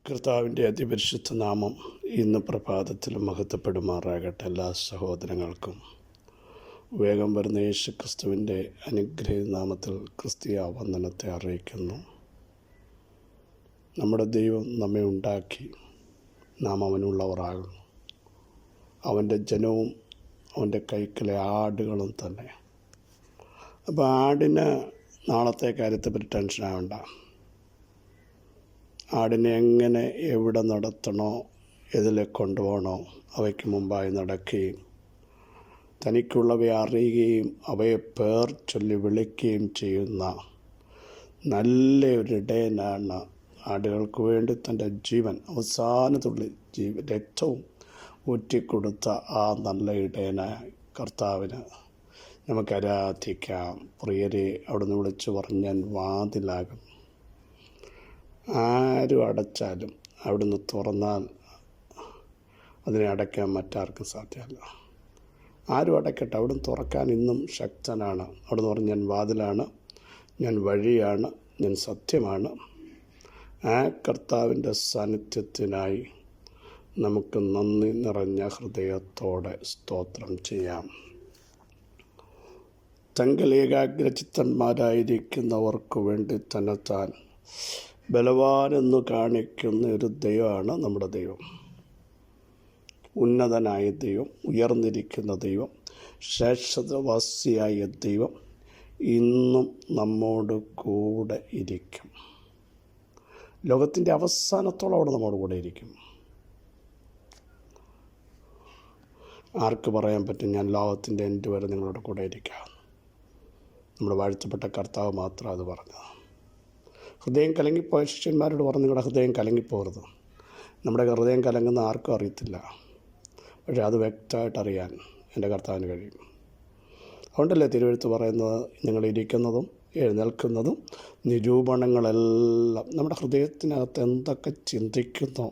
കർത്താവിൻ്റെ അതിപരിശുദ്ധ നാമം ഇന്ന് പ്രഭാതത്തിൽ മഹത്വപ്പെടുമാറാകട്ടെ. എല്ലാ സഹോദരങ്ങൾക്കും വേഗം വരുന്ന യേശു ക്രിസ്തുവിൻ്റെ അനുഗ്രഹ നാമത്തിൽ ക്രിസ്തീയ വന്ദനത്തെ അറിയിക്കുന്നു. നമ്മുടെ ദൈവം നമ്മെ ഉണ്ടാക്കി, നാം അവനുള്ളവരാകുന്നു. അവൻ്റെ ജനവും അവൻ്റെ കൈക്കലെ ആടുകളും തന്നെ. അപ്പോൾ ആടിന് നാളത്തെ കാര്യത്തെപ്പറ്റി ടെൻഷനാകണ്ട. ആടിനെ എങ്ങനെ എവിടെ നടത്തണോ, എതിലെ കൊണ്ടുപോകണോ, അവയ്ക്ക് മുമ്പായി നടക്കുകയും തനിക്കുള്ളവയെ അറിയുകയും അവയെ പേർ ചൊല്ലി വിളിക്കുകയും ചെയ്യുന്ന നല്ലൊരു ഇടയനാണ്. ആടുകൾക്ക് വേണ്ടി തൻ്റെ ജീവൻ അവസാനത്തുള്ളി രക്തവും ഊറ്റിക്കൊടുത്ത ആ നല്ല ഇടയനായ കർത്താവിന് നമുക്ക് ആരാധിക്കാം. പ്രിയരെ, അവിടുന്ന് വിളിച്ചു പറഞ്ഞാൽ വാതിലാകും. ആരും അടച്ചാലും അവിടുന്ന് തുറന്നാൽ അതിനെ അടയ്ക്കാൻ മറ്റാർക്കും സാധ്യമല്ല. ആരും അടയ്ക്കട്ടെ, അവിടുന്ന് തുറക്കാൻ ഇന്നും ശക്തനാണ്. അവിടുന്ന് പറഞ്ഞ് ഞാൻ വാതിലാണ്, ഞാൻ വഴിയാണ്, ഞാൻ സത്യമാണ്. ആ കർത്താവിൻ്റെ സാന്നിധ്യത്തിനായി നമുക്ക് നന്ദി നിറഞ്ഞ ഹൃദയത്തോടെ സ്തോത്രം ചെയ്യാം. തങ്കൽ ഏകാഗ്രചിത്തന്മാരായിരിക്കുന്നവർക്ക് വേണ്ടി തന്നെത്താൻ ബലവാനെന്ന് കാണിക്കുന്ന ഒരു ദൈവമാണ് നമ്മുടെ ദൈവം. ഉന്നതനായ ദൈവം, ഉയർന്നിരിക്കുന്ന ദൈവം, ശാശ്വതവാസിയായ ദൈവം ഇന്നും നമ്മോട് കൂടെ ഇരിക്കും. ലോകത്തിൻ്റെ അവസാനത്തോളം അവിടെ നമ്മോട് കൂടെ ഇരിക്കും. ആർക്ക് പറയാൻ പറ്റും ഞാൻ ലോകത്തിൻ്റെ എൻഡ് വരെ നിങ്ങളുടെ കൂടെ ഇരിക്കാം? നമ്മുടെ വാഴ്ത്തപ്പെട്ട കർത്താവ് മാത്രം അത് പറഞ്ഞത്. ഹൃദയം കലങ്ങിപ്പോയ ശിഷ്യന്മാരോട് പറഞ്ഞു, നിങ്ങളുടെ ഹൃദയം കലങ്ങിപ്പോകരുത്. നമ്മുടെ ഹൃദയം കലങ്ങുന്ന ആർക്കും അറിയത്തില്ല, പക്ഷേ അത് വ്യക്തമായിട്ട് അറിയാൻ എൻ്റെ കർത്താവിന് കഴിയും. അതുകൊണ്ടല്ലേ തിരുവെഴുത്ത് പറയുന്നത്, നിങ്ങളിരിക്കുന്നതും എഴുന്നേൽക്കുന്നതും നിരൂപണങ്ങളെല്ലാം നമ്മുടെ ഹൃദയത്തിനകത്ത് എന്തൊക്കെ ചിന്തിക്കുന്നോ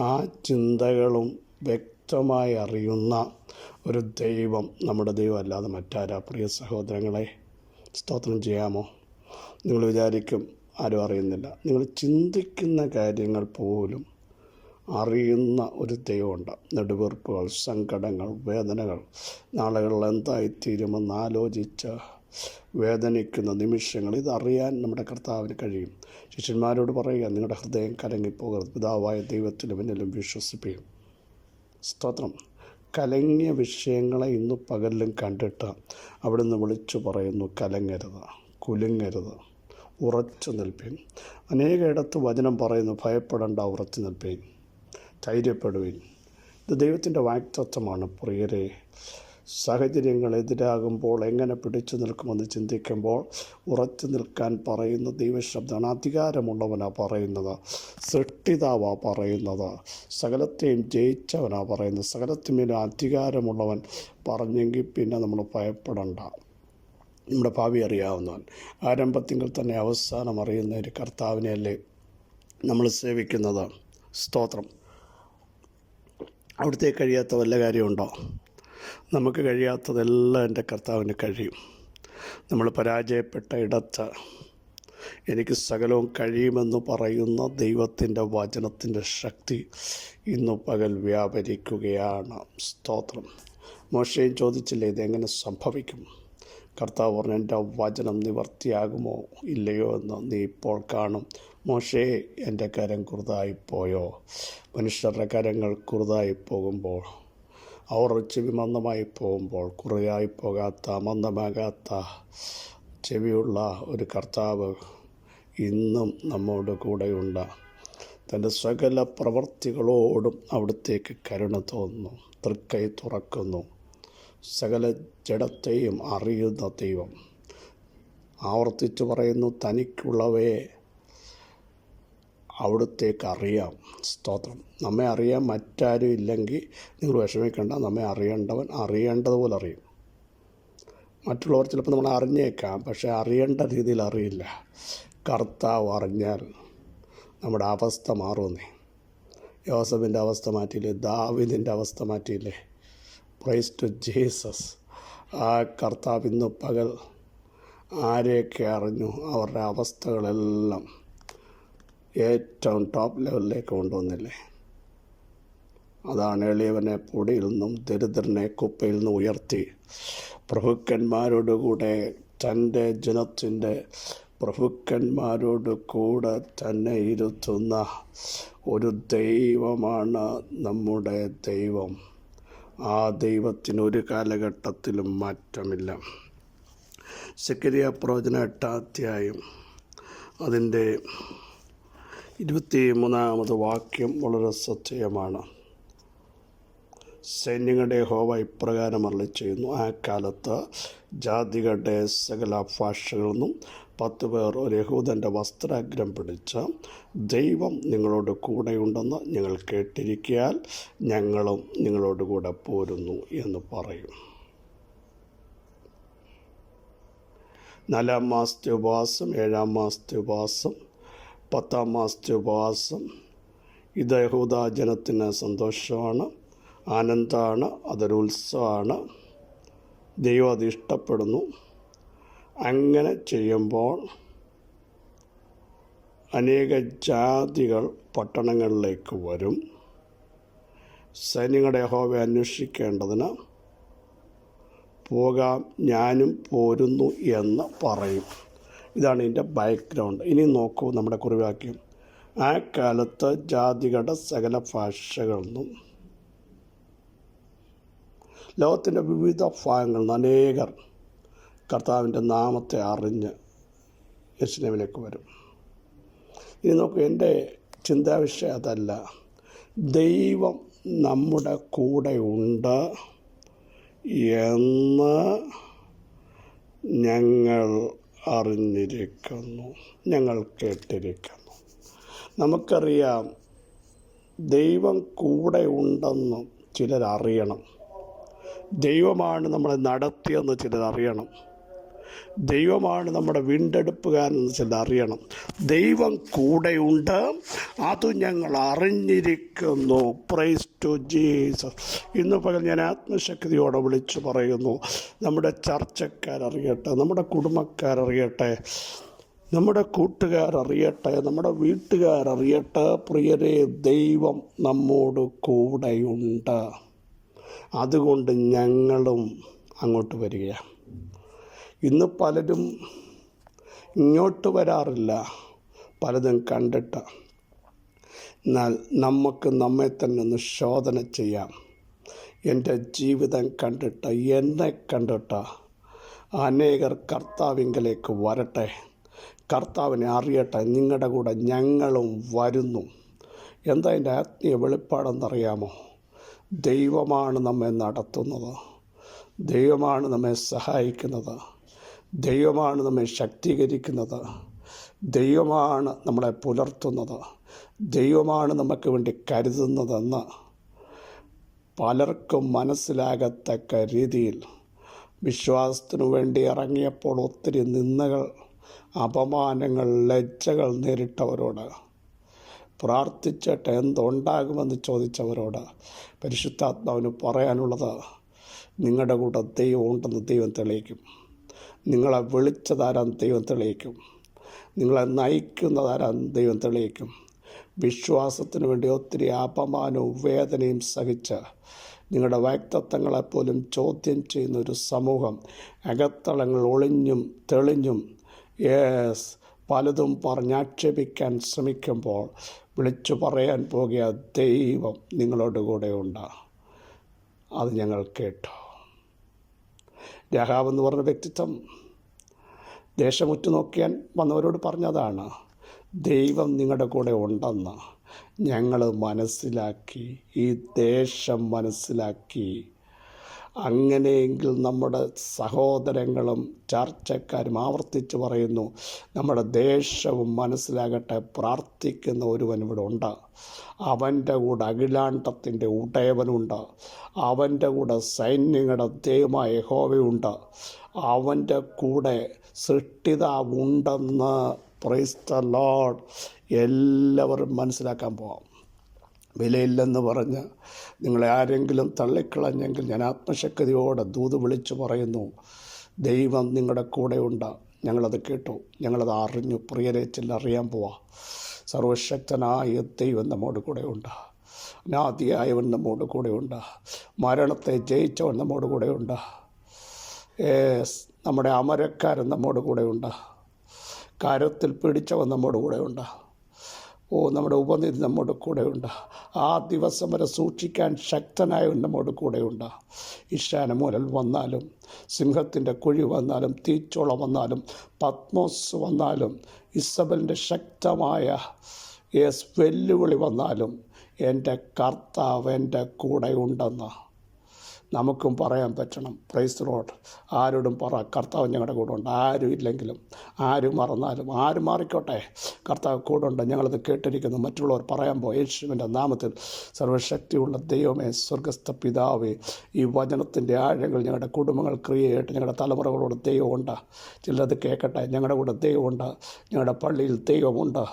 ആ ചിന്തകളും വ്യക്തമായി അറിയുന്ന ഒരു ദൈവം നമ്മുടെ ദൈവം അല്ലാതെ മറ്റാരാ? പ്രിയ സഹോദരങ്ങളെ, സ്തോത്രം ചെയ്യാമോ? നിങ്ങൾ വിചാരിക്കും ആരും അറിയുന്നില്ല. നിങ്ങൾ ചിന്തിക്കുന്ന കാര്യങ്ങൾ പോലും അറിയുന്ന ഒരു ദൈവമുണ്ട്. നെടുവീർപ്പുകൾ, സങ്കടങ്ങൾ, വേദനകൾ, നാളുകളിൽ എന്തായിത്തീരുമെന്ന് ആലോചിച്ച് വേദനിക്കുന്ന നിമിഷങ്ങൾ, ഇതറിയാൻ നമ്മുടെ കർത്താവിന് കഴിയും. ശിഷ്യന്മാരോട് പറയുക, നിങ്ങളുടെ ഹൃദയം കലങ്ങിപ്പോകരുത്, പിതാവായ ദൈവത്തിലും എന്നിലും വിശ്വസിപ്പിക്കും. സ്തോത്രം. കലങ്ങിയ വിഷയങ്ങളെ ഇന്ന് പകലിലും കണ്ടിട്ട് അവിടുന്ന് വിളിച്ചു പറയുന്നു, കലങ്ങരുത്, കുലുങ്ങരുത്, ഉറച്ചു നിൽപ്പീൻ. അനേകയിടത്ത് വചനം പറയുന്നു, ഭയപ്പെടേണ്ട, ഉറച്ചു നിൽപ്പീൻ, ധൈര്യപ്പെടുവീൻ. ഇത് ദൈവത്തിൻ്റെ വാഗ്ദത്തമാണ്. പ്രിയരെ, സാഹചര്യങ്ങൾ എതിരാകുമ്പോൾ എങ്ങനെ പിടിച്ചു നിൽക്കുമെന്ന് ചിന്തിക്കുമ്പോൾ ഉറച്ചു നിൽക്കാൻ പറയുന്ന ദൈവശബ്ദമാണ്. അധികാരമുള്ളവനാണ് പറയുന്നത്, സൃഷ്ടിതാവാണ് പറയുന്നത്, സകലത്തെയും ജയിച്ചവനാണ് പറയുന്നത്, സകലത്തിന്മേലും അധികാരമുള്ളവൻ പറഞ്ഞെങ്കിൽ പിന്നെ നമ്മൾ ഭയപ്പെടണ്ട. നമ്മുടെ ഭാവി അറിയാവുന്നവൻ, ആരംഭത്തിങ്കിൽ തന്നെ അവസാനം അറിയുന്ന ഒരു കർത്താവിനെയല്ലേ നമ്മൾ സേവിക്കുന്നത്. സ്തോത്രം. അവിടുത്തെ കഴിയാത്ത വല്ല കാര്യമുണ്ടോ? നമുക്ക് കഴിയാത്തതെല്ലാം എൻ്റെ കർത്താവിന് കഴിയും. നമ്മൾ പരാജയപ്പെട്ട ഇടത്ത് എനിക്ക് സകലവും കഴിയുമെന്ന് പറയുന്ന ദൈവത്തിൻ്റെ വചനത്തിൻ്റെ ശക്തി ഇന്നു പകൽ വ്യാപരിക്കുകയാണ്. സ്തോത്രം. മോശയും ചോദിച്ചില്ലേ, ഇതെങ്ങനെ സംഭവിക്കും? കർത്താവ് പറഞ്ഞു, എൻ്റെ വചനം നിവർത്തിയാകുമോ ഇല്ലയോ എന്ന് നീ ഇപ്പോൾ കാണും. മോശേ, എൻ്റെ കരം കുറുതായിപ്പോയോ? മനുഷ്യരുടെ കരങ്ങൾ കുറുതായി പോകുമ്പോൾ, അവർ ചെവി മന്ദമായി പോകുമ്പോൾ, കുറുതായി പോകാത്ത, മന്ദമാകാത്ത ചെവിയുള്ള ഒരു കർത്താവ് ഇന്നും നമ്മോട് കൂടെയുണ്ട്. തൻ്റെ സകല പ്രവർത്തികളോടും അവിടത്തേക്ക് കരുണ തോന്നുന്നു, തൃക്കൈ തുറക്കുന്നു. സകല ജഡത്തെയും അറിയുന്ന ദൈവം ആവർത്തിച്ച് പറയുന്നു, തനിക്കുള്ളവയെ അവിടത്തേക്ക് അറിയാം. സ്തോത്രം. നമ്മെ അറിയാൻ മറ്റാരും ഇല്ലെങ്കിൽ നിങ്ങൾ വിഷമിക്കേണ്ട. നമ്മെ അറിയേണ്ടവൻ അറിയേണ്ടതുപോലെ അറിയും. മറ്റുള്ളവർ ചിലപ്പോൾ നമ്മൾ അറിഞ്ഞേക്കാം, പക്ഷേ അറിയേണ്ട രീതിയിൽ അറിയില്ല. കർത്താവ് അറിഞ്ഞാൽ നമ്മുടെ അവസ്ഥ മാറുമെന്നേ. യോസഫിൻ്റെ അവസ്ഥ മാറ്റിയില്ലേ? ദാവീദിൻ്റെ അവസ്ഥ മാറ്റിയില്ലേ? Price to Jesus. ആ കർത്താവ് ഇന്ന് പകൽ ആരെയൊക്കെ അറിഞ്ഞു അവരുടെ അവസ്ഥകളെല്ലാം ഏറ്റവും ടോപ്പ് ലെവലിലേക്ക് കൊണ്ടുവന്നില്ലേ? അതാണ് എളിയവനെ പൊടിയിൽ നിന്നും ദരിദ്രനെ കുപ്പയിൽ നിന്നും ഉയർത്തി പ്രഭുക്കന്മാരോടുകൂടെ തൻ്റെ ജനത്തിൻ്റെ പ്രഭുക്കന്മാരോട് കൂടെ തന്നെ ഇരുത്തുന്ന ഒരു ദൈവമാണ് നമ്മുടെ ദൈവം. ആ ദൈവത്തിന് ഒരു കാലഘട്ടത്തിലും മാറ്റമില്ല. സെക്കരിയ പ്രവചനം 8-ാം അധ്യായം അതിൻ്റെ 23-ാമത് വാക്യം വളരെ ശ്രദ്ധേയമാണ്. സൈന്യങ്ങളുടെ യഹോവ ഇപ്രകാരം അരുളിച്ചെയ്യുന്നു, ആ കാലത്ത് ജാതികളുടെ സകല ഭാഷകളിൽ നിന്നും 10 പേർ ഒരു യഹൂദൻ്റെ വസ്ത്രാഗ്രം പിടിച്ച് ദൈവം നിങ്ങളോട് കൂടെയുണ്ടെന്ന് ഞങ്ങൾ കേട്ടിരിക്കയാൽ ഞങ്ങളും നിങ്ങളോട് കൂടെ പോരുന്നു എന്ന് പറയും. 4-ാം മാസത്തെ ഉപവാസം, 7-ാം മാസത്തെ ഉപവാസം, 10-ാം മാസത്തെ ഉപവാസം, ഇത് യഹൂദ ജനത്തിന് സന്തോഷമാണ്, ആനന്ദമാണ്, അതൊരു ഉത്സവമാണ്. ദൈവം അത് ഇഷ്ടപ്പെടുന്നു. അങ്ങനെ ചെയ്യുമ്പോൾ അനേക ജാതികൾ പട്ടണങ്ങളിലേക്ക് വരും. സൈന്യങ്ങളുടെ യഹോവയെ അന്വേഷിക്കേണ്ടതിന് പോകാം, ഞാനും പോരുന്നു എന്ന് പറയും. ഇതാണ് ഇതിൻ്റെ ബാക്ക്ഗ്രൗണ്ട്. ഇനി നോക്കൂ നമ്മുടെ കുറിവാക്യം. ആ കാലത്ത് ജാതികളുടെ സകല ഭാഷകളിൽ നിന്നും ലോകത്തിൻ്റെ വിവിധ ഭാഗങ്ങളിൽ നിന്ന് അനേകർ കർത്താവിൻ്റെ നാമത്തെ അറിഞ്ഞ് യെരൂശലേമിലേക്ക് വരും. ഇനി നോക്കൂ, എൻ്റെ ചിന്താവിഷയം അതല്ല. ദൈവം നമ്മുടെ കൂടെ ഉണ്ട് എന്ന് ഞങ്ങൾ അറിഞ്ഞിരിക്കുന്നു, ഞങ്ങൾ കേട്ടിരിക്കുന്നു. നമുക്കറിയാം ദൈവം കൂടെ ഉണ്ടെന്ന് ചിലരറിയണം. ദൈവമാണ് നമ്മളെ നടത്തിയെന്ന് ചിലരറിയണം. ദൈവമാണ് നമ്മുടെ വീണ്ടെടുപ്പുകാരെന്ന് ചിലരറിയണം. ദൈവം കൂടെയുണ്ട്, അത് ഞങ്ങൾ അറിഞ്ഞിരിക്കുന്നു. Price to Jesus. ഇന്ന് പകൽ ഞാൻ ആത്മശക്തിയോടെ വിളിച്ചു പറയുന്നു, നമ്മുടെ ചർച്ചക്കാരറിയട്ടെ, നമ്മുടെ കുടുംബക്കാരറിയട്ടെ, നമ്മുടെ കൂട്ടുകാരറിയട്ടെ, നമ്മുടെ വീട്ടുകാരറിയട്ടെ, പ്രിയരെ, ദൈവം നമ്മോട് കൂടെയുണ്ട്. അതുകൊണ്ട് ഞങ്ങളും അങ്ങോട്ട് വരികയാണ്. ഇന്ന് പലരും ഇങ്ങോട്ട് വരാറില്ല, പലതും കണ്ടിട്ട്. എന്നാൽ നമുക്ക് നമ്മെ തന്നെ ഒന്ന് ശോധന ചെയ്യാം. എൻ്റെ ജീവിതം കണ്ടിട്ട്, എന്നെ കണ്ടിട്ട് അനേകർ കർത്താവിങ്കലേക്ക് വരട്ടെ, കർത്താവിനെ അറിയട്ടെ. നിങ്ങളുടെ കൂടെ ഞങ്ങളും വരുന്നു. എന്താ എൻ്റെ ആത്മീയ വെളിപ്പാടെന്നറിയാമോ? ദൈവമാണ് നമ്മെ നടത്തുന്നത്, ദൈവമാണ് നമ്മെ സഹായിക്കുന്നത്, ദൈവമാണ് നമ്മെ ശക്തീകരിക്കുന്നത്, ദൈവമാണ് നമ്മളെ പുലർത്തുന്നത്, ദൈവമാണ് നമുക്ക് വേണ്ടി കരുതുന്നതെന്ന് പലർക്കും മനസ്സിലാകത്തക്ക രീതിയിൽ വിശ്വാസത്തിനു വേണ്ടി ഇറങ്ങിയപ്പോൾ ഒത്തിരി നിന്ദകൾ, അപമാനങ്ങൾ, ലജ്ജകൾ നേരിട്ടവരോട്, പ്രാർത്ഥിച്ചിട്ട് എന്തുണ്ടാകുമെന്ന് ചോദിച്ചവരോട് പരിശുദ്ധാത്മാവിന് പറയാനുള്ളത്, നിങ്ങളുടെ കൂടെ ദൈവം ഉണ്ടെന്ന് ദൈവം തെളിയിക്കും. നിങ്ങളെ വിളിച്ചതാരാന്ന് ദൈവം തെളിയിക്കും. നിങ്ങളെ നയിക്കുന്നതാരാന്ന് ദൈവം തെളിയിക്കും. വിശ്വാസത്തിന് വേണ്ടി ഒത്തിരി അപമാനവും വേദനയും സഹിച്ച് നിങ്ങളുടെ വ്യക്തിത്വങ്ങളെപ്പോലും ചോദ്യം ചെയ്യുന്ന ഒരു സമൂഹം, അകത്തളങ്ങൾ ഒളിഞ്ഞും തെളിഞ്ഞും പലതും പറഞ്ഞാക്ഷേപിക്കാൻ ശ്രമിക്കുമ്പോൾ വിളിച്ചു പറയാൻ പോകുക, ദൈവം നിങ്ങളോട് കൂടെ ഉണ്ട്. അത് ഞങ്ങൾ കേട്ടു. രാഹാബ് എന്ന് പറഞ്ഞ വ്യക്തിത്വം ദേശം ഉറ്റുനോക്കിയാൻ വന്നവരോട് പറഞ്ഞതാണ്, ദൈവം നിങ്ങളുടെ കൂടെ ഉണ്ടെന്ന് ഞങ്ങൾ മനസ്സിലാക്കി, ഈ ദേശം മനസ്സിലാക്കി. അങ്ങനെയെങ്കിൽ നമ്മുടെ സഹോദരങ്ങളും ചർച്ചക്കാരും ആവർത്തിച്ച് പറയുന്നു, നമ്മുടെ ദേശവും മനസ്സിലാകട്ടെ. പ്രാർത്ഥിക്കുന്ന ഒരുവൻ ഇവിടെ ഉണ്ട്. അവൻ്റെ കൂടെ അഖിലാണ്ടത്തിൻ്റെ ഉടയവനുണ്ട്. അവൻ്റെ കൂടെ സൈന്യങ്ങളുടെ ദൈവമായ യഹോവയുണ്ട്. അവൻ്റെ കൂടെ സൃഷ്ടിതാവുണ്ടെന്ന് പ്രൈസ് ദ ലോർഡ് എല്ലാവരും മനസ്സിലാക്കാൻ പോകാം. വിലയില്ലെന്ന് പറഞ്ഞ് നിങ്ങളെ ആരെങ്കിലും തള്ളിക്കളഞ്ഞെങ്കിൽ ഞാൻ ആത്മശക്തിയോടെ ദൂത് വിളിച്ചു പറയുന്നു, ദൈവം നിങ്ങളുടെ കൂടെയുണ്ട്. ഞങ്ങളത് കേട്ടു, ഞങ്ങളത് അറിഞ്ഞു. പ്രിയരെ, അറിയാൻ പോവാം. സർവശക്തനായ ദൈവം നമ്മോട് കൂടെയുണ്ട്. അനാദിയായവൻ നമ്മോട് കൂടെയുണ്ട്. മരണത്തെ ജയിച്ചവൻ നമ്മോട് കൂടെയുണ്ട്. നമ്മുടെ അമരക്കാരൻ നമ്മോട് കൂടെയുണ്ട്. കരത്തിൽ പിടിച്ചവൻ നമ്മോട് കൂടെയുണ്ട്. നമ്മുടെ ഉപനിധി നമ്മോട് കൂടെയുണ്ട്. ആ ദിവസം വരെ സൂക്ഷിക്കാൻ ശക്തനായവൻ നമ്മോട് കൂടെയുണ്ട്. ഈശാനമൂലൽ വന്നാലും, സിംഹത്തിൻ്റെ കുഴി വന്നാലും, തീച്ചോള വന്നാലും, പത്മോസ് വന്നാലും, ഇസബലിൻ്റെ ശക്തമായ വെല്ലുവിളി വന്നാലും എൻ്റെ കർത്താവ് എൻ്റെ കൂടെയുണ്ടെന്ന് നമുക്കും പറയാൻ പറ്റണം. Praise the Lord. ആരോടും പറ, കർത്താവ് ഞങ്ങളുടെ കൂടെ ഉണ്ട്. ആരും ഇല്ലെങ്കിലും, ആരും മറന്നാലും, ആരും മാറിക്കോട്ടെ, കർത്താവ് കൂടെ ഉണ്ട്. ഞങ്ങളത് കേട്ടിരിക്കുന്നു. മറ്റുള്ളവർ പറയാൻ പോയി. യേശുവിൻ്റെ നാമത്തിൽ സർവ്വശക്തിയുള്ള ദൈവമേ, സ്വർഗസ്ഥ പിതാവേ, ഈ വചനത്തിൻ്റെ ആഴങ്ങൾ ഞങ്ങളുടെ കുടുംബങ്ങൾ ക്രിയേറ്റ്, ഞങ്ങളുടെ തലമുറകളോട് ദൈവമുണ്ട്. ചിലത് കേൾക്കട്ടെ. ഞങ്ങളുടെ കൂടെ ദൈവമുണ്ട്. ഞങ്ങളുടെ പള്ളിയിൽ ദൈവമുണ്ട്.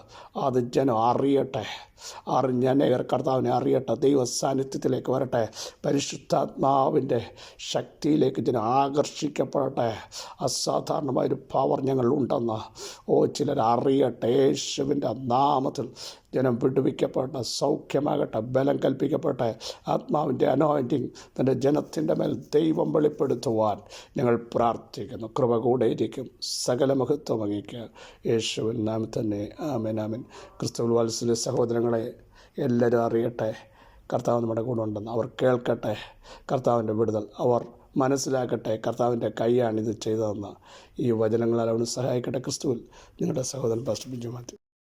അത് ജനം അറിയട്ടെ. അനേകർ കർത്താവിനെ അറിയട്ടെ. ദൈവ സാന്നിധ്യത്തിലേക്ക് വരട്ടെ. പരിശുദ്ധാത്മാവിൻ്റെ ശക്തിയിലേക്ക് ജനം ആകർഷിക്കപ്പെടട്ടെ. അസാധാരണമായൊരു പവർ ഞങ്ങളുണ്ടെന്ന് ചിലർ അറിയട്ടെ. യേശുവിൻ്റെ നാമത്തിൽ ജനം വിടുവിക്കപ്പെടട്ടെ, സൗഖ്യമാകട്ടെ, ബലം കൽപ്പിക്കപ്പെടട്ടെ. ആത്മാവിൻ്റെ അനോയിൻറ്റിങ് തൻ്റെ ജനത്തിൻ്റെ മേൽ ദൈവം വെളിപ്പെടുത്തുവാൻ ഞങ്ങൾ പ്രാർത്ഥിക്കുന്നു. കൃപ കൂടെയിരിക്കും. സകല മഹത്വം അങ്ങേക്ക് യേശുവിൻ നാമത്തിൽ തന്നെ. ആമേൻ, ആമേൻ. ക്രിസ്തുവിൽ വാത്സല്യ സഹോദരങ്ങളെ, എല്ലാവരും അറിയട്ടെ കർത്താവ് നമ്മുടെ കൂടെ ഉണ്ടെന്ന്. അവർ കേൾക്കട്ടെ കർത്താവിൻ്റെ വിടുതൽ. അവർ മനസ്സിലാക്കട്ടെ കർത്താവിൻ്റെ കൈയാണിത് ചെയ്തതെന്ന്. ഈ വചനങ്ങളാൽ അവന് സഹായിക്കട്ടെ. ക്രിസ്തുവിൽ നിങ്ങളുടെ സഹോദരൻ പാസ്റ്റർ ബിജു മാത്യു.